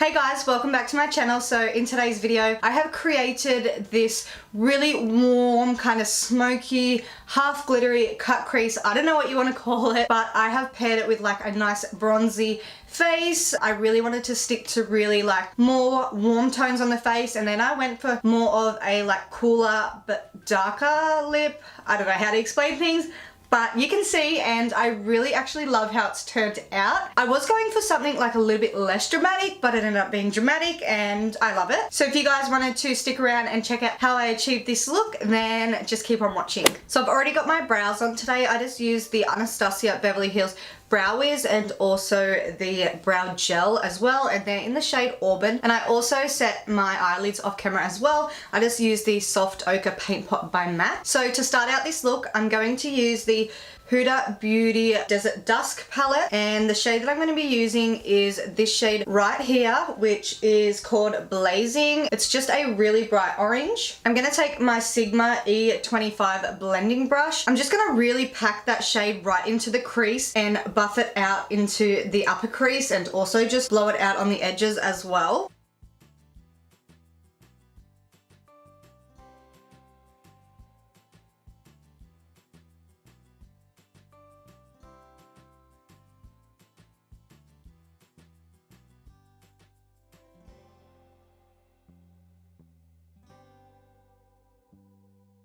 Hey guys, welcome back to my channel. So in today's video, I have created this really warm, kind of smoky, half glittery cut crease. I don't know what you want to call it, but I have paired it with like a nice bronzy face. I really wanted to stick to really like more warm tones on the face, and then I went for more of a like cooler but darker lip. I don't know how to explain things, but you can see, and I really actually love how it's turned out. I was going for something like a little bit less dramatic, but it ended up being dramatic and I love it. So if you guys wanted to stick around and check out how I achieved this look, then just keep on watching. So I've already got my brows on today. I just used the Anastasia Beverly Hills Brow Wiz and also the brow gel as well, and they're in the shade Auburn. And I also set my eyelids off camera as well. I just used the Soft Ochre Paint Pot by MAC. So to start out this look, I'm going to use the Huda Beauty Desert Dusk palette, and the shade that I'm going to be using is this shade right here, which is called Blazing. It's just a really bright orange. I'm going to take my Sigma E25 blending brush. I'm just going to really pack that shade right into the crease and buff it out into the upper crease, and also just blow it out on the edges as well.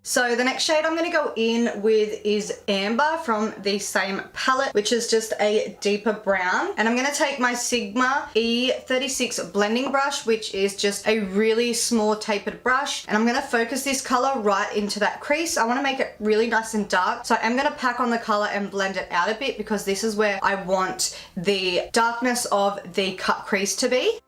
So the next shade I'm going to go in with is Amber from the same palette, which is just a deeper brown. And I'm going to take my Sigma E36 blending brush, which is just a really small tapered brush. And I'm going to focus this color right into that crease. I want to make it really nice and dark. So I'm going to pack on the color and blend it out a bit, because this is where I want the darkness of the cut crease to be.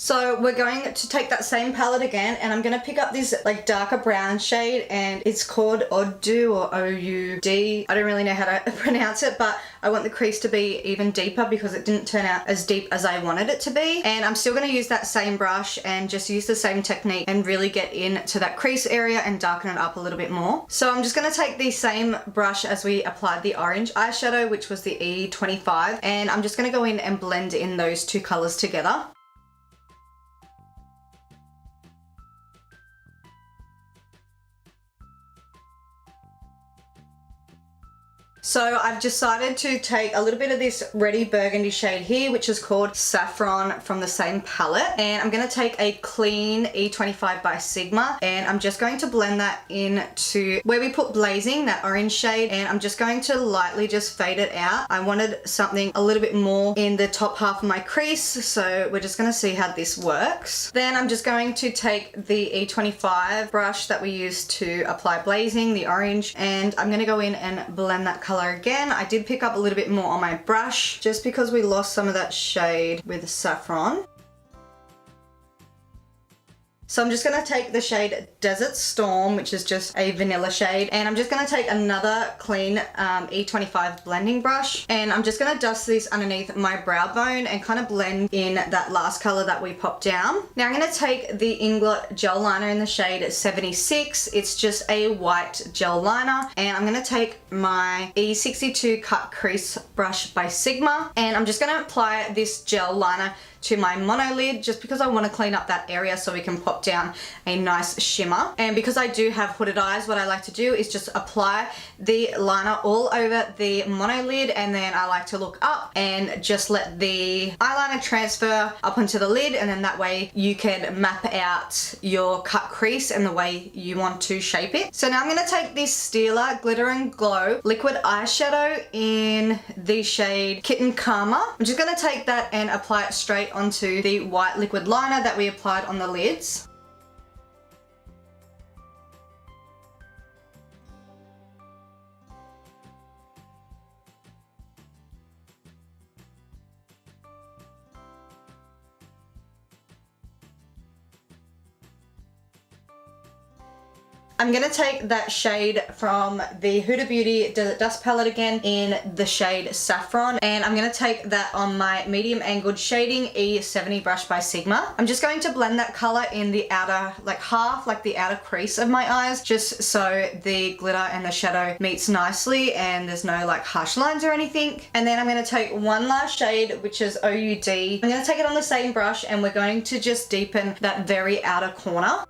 So we're going to take that same palette again, and I'm going to pick up this like darker brown shade, and it's called Oud or O-U-D. I don't really know how to pronounce it, but I want the crease to be even deeper because it didn't turn out as deep as I wanted it to be. And I'm still going to use that same brush and just use the same technique and really get into that crease area and darken it up a little bit more. So I'm just going to take the same brush as we applied the orange eyeshadow, which was the E25, and I'm just going to go in and blend in those two colors together. So I've decided to take a little bit of this reddy burgundy shade here, which is called Saffron from the same palette. And I'm going to take a clean E25 by Sigma, and I'm just going to blend that into where we put Blazing, that orange shade. And I'm just going to lightly just fade it out. I wanted something a little bit more in the top half of my crease, so we're just going to see how this works. Then I'm just going to take the E25 brush that we used to apply Blazing, the orange, and I'm going to go in and blend that color again. I did pick up a little bit more on my brush just because we lost some of that shade with Saffron. So I'm just going to take the shade Desert Storm, which is just a vanilla shade, and I'm just going to take another clean E25 blending brush, and I'm just going to dust this underneath my brow bone and kind of blend in that last color that we popped down. Now I'm going to take the Inglot gel liner in the shade 76. It's just a white gel liner, and I'm going to take my E62 cut crease brush by Sigma, and I'm just going to apply this gel liner to my mono lid, just because I want to clean up that area so we can pop down a nice shimmer. And because I do have hooded eyes, what I like to do is just apply the liner all over the mono lid, and then I like to look up and just let the eyeliner transfer up onto the lid, and then that way you can map out your cut crease and the way you want to shape it. So now I'm going to take this Stila Glitter and Glow liquid eyeshadow in the shade Kitten Karma. I'm just going to take that and apply it straight onto the white liquid liner that we applied on the lids. I'm gonna take that shade from the Huda Beauty Desert Dust palette again in the shade Saffron, and I'm gonna take that on my medium angled shading E70 brush by Sigma. I'm just going to blend that color in the outer, like half, like the outer crease of my eyes, just so the glitter and the shadow meets nicely and there's no like harsh lines or anything. And then I'm gonna take one last shade, which is OUD. I'm gonna take it on the same brush and we're going to just deepen that very outer corner.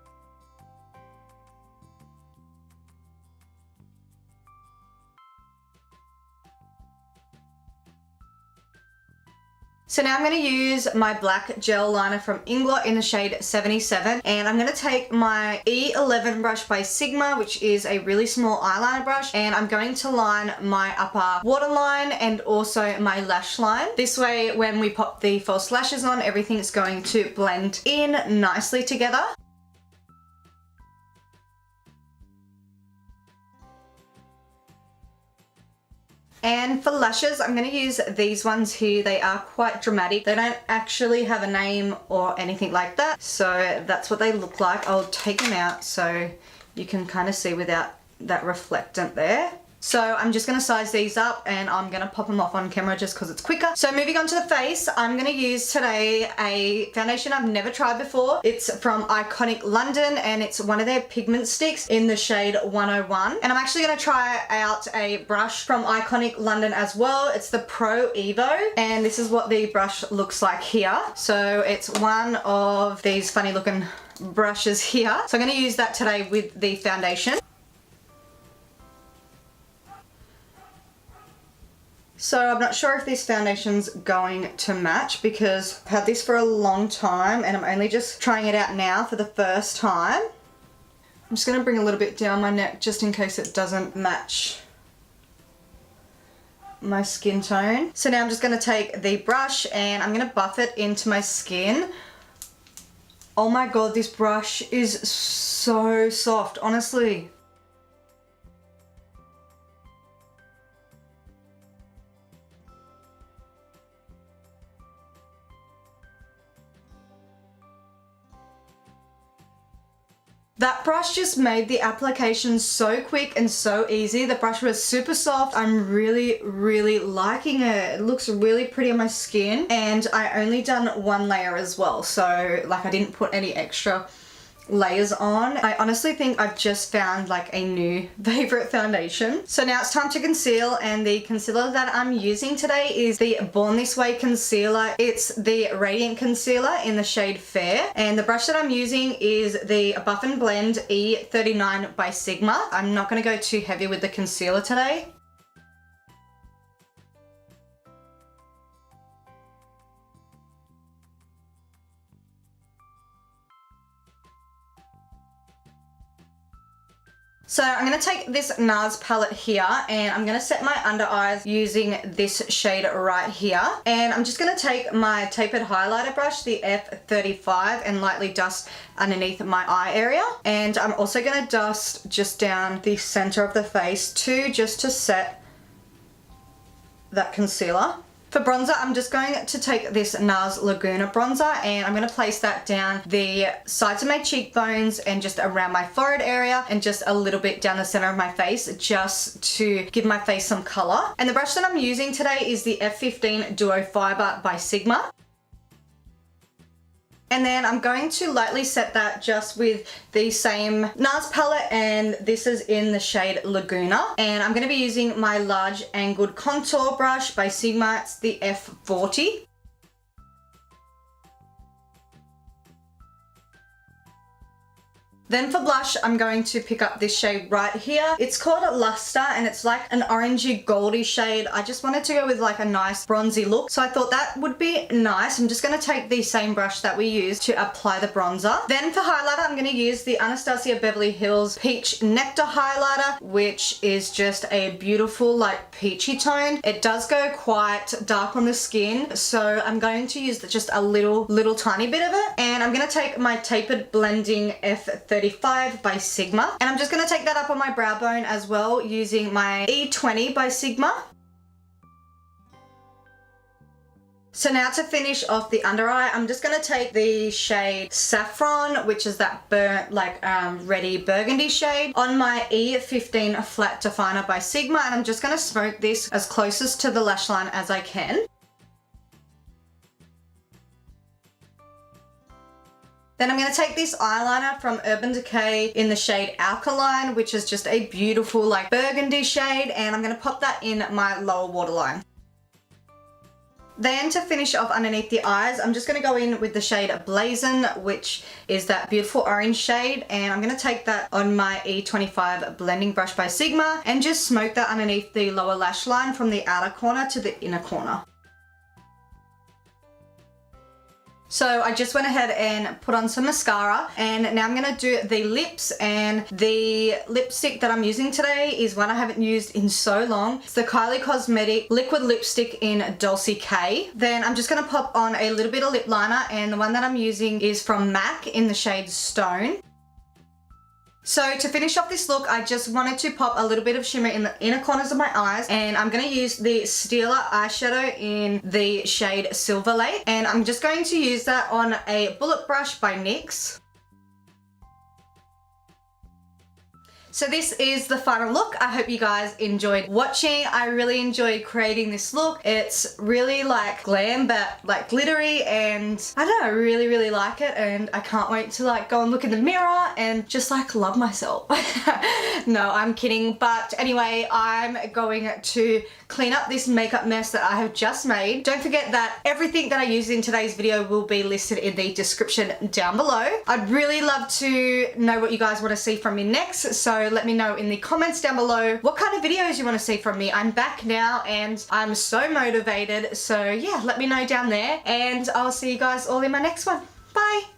So now I'm going to use my black gel liner from Inglot in the shade 77, and I'm going to take my E11 brush by Sigma, which is a really small eyeliner brush, and I'm going to line my upper waterline and also my lash line. This way when we pop the false lashes on, everything's going to blend in nicely together. And for lashes, I'm going to use these ones here. They are quite dramatic. They don't actually have a name or anything like that. So that's what they look like. I'll take them out so you can kind of see without that reflectant there. So I'm just going to size these up and I'm going to pop them off on camera just because it's quicker. So moving on to the face, I'm going to use today a foundation I've never tried before. It's from Iconic London and it's one of their pigment sticks in the shade 101. And I'm actually going to try out a brush from Iconic London as well. It's the Pro-Evo, and this is what the brush looks like here. So it's one of these funny looking brushes here. So I'm going to use that today with the foundation. So I'm not sure if this foundation's going to match because I've had this for a long time and I'm only just trying it out now for the first time. I'm just going to bring a little bit down my neck just in case it doesn't match my skin tone. So now I'm just going to take the brush and I'm going to buff it into my skin. Oh my god, this brush is so soft, honestly. That brush just made the application so quick and so easy. The brush was super soft. I'm really liking it. It looks really pretty on my skin, and I only done one layer as well. So like I didn't put any extra layers on. I honestly think I've just found like a new favorite foundation. So now it's time to conceal, and the concealer that I'm using today is the Born This Way concealer. It's the Radiant Concealer in the shade Fair, and the brush that I'm using is the Buff and Blend E39 by Sigma. I'm not going to go too heavy with the concealer today. So I'm going to take this NARS palette here and I'm going to set my under eyes using this shade right here. And I'm just going to take my tapered highlighter brush, the F35, and lightly dust underneath my eye area. And I'm also going to dust just down the center of the face too, just to set that concealer. For bronzer, I'm just going to take this NARS Laguna bronzer and I'm going to place that down the sides of my cheekbones and just around my forehead area and just a little bit down the center of my face, just to give my face some color. And the brush that I'm using today is the F15 Duo Fiber by Sigma. And then I'm going to lightly set that just with the same NARS palette, and this is in the shade Laguna. And I'm going to be using my large angled contour brush by Sigma. It's the F40. Then for blush, I'm going to pick up this shade right here. It's called Luster and it's like an orangey goldy shade. I just wanted to go with like a nice bronzy look, so I thought that would be nice. I'm just going to take the same brush that we used to apply the bronzer. Then for highlighter, I'm going to use the Anastasia Beverly Hills Peach Nectar highlighter, which is just a beautiful like peachy tone. It does go quite dark on the skin, so I'm going to use just a little tiny bit of it. And I'm going to take my tapered blending F35 by Sigma, and I'm just going to take that up on my brow bone as well using my E20 by Sigma. So now to finish off the under eye, I'm just going to take the shade Saffron, which is that burnt, like reddy burgundy shade, on my E15 flat definer by Sigma, and I'm just going to smoke this as closest to the lash line as I can. Then I'm going to take this eyeliner from Urban Decay in the shade Alkaline, which is just a beautiful like burgundy shade, and I'm going to pop that in my lower waterline. Then to finish off underneath the eyes, I'm just going to go in with the shade Blazon, which is that beautiful orange shade, and I'm going to take that on my E25 blending brush by Sigma and just smoke that underneath the lower lash line from the outer corner to the inner corner. So I just went ahead and put on some mascara, and now I'm going to do the lips, and the lipstick that I'm using today is one I haven't used in so long. It's the Kylie Cosmetics liquid lipstick in Dulce K. Then I'm just going to pop on a little bit of lip liner, and the one that I'm using is from MAC in the shade Stone. So to finish off this look, I just wanted to pop a little bit of shimmer in the inner corners of my eyes, and I'm going to use the Stila eyeshadow in the shade Silver Lake, and I'm just going to use that on a bullet brush by NYX. So this is the final look. I hope you guys enjoyed watching. I really enjoyed creating this look. It's really like glam but like glittery, and I don't know, I really like it, and I can't wait to like go and look in the mirror and just like love myself. No, I'm kidding. But anyway, I'm going to clean up this makeup mess that I have just made. Don't forget that everything that I used in today's video will be listed in the description down below. I'd really love to know what you guys want to see from me next, so let me know in the comments down below what kind of videos you want to see from me. I'm back now and I'm so motivated, so yeah, let me know down there, and I'll see you guys all in my next one. Bye!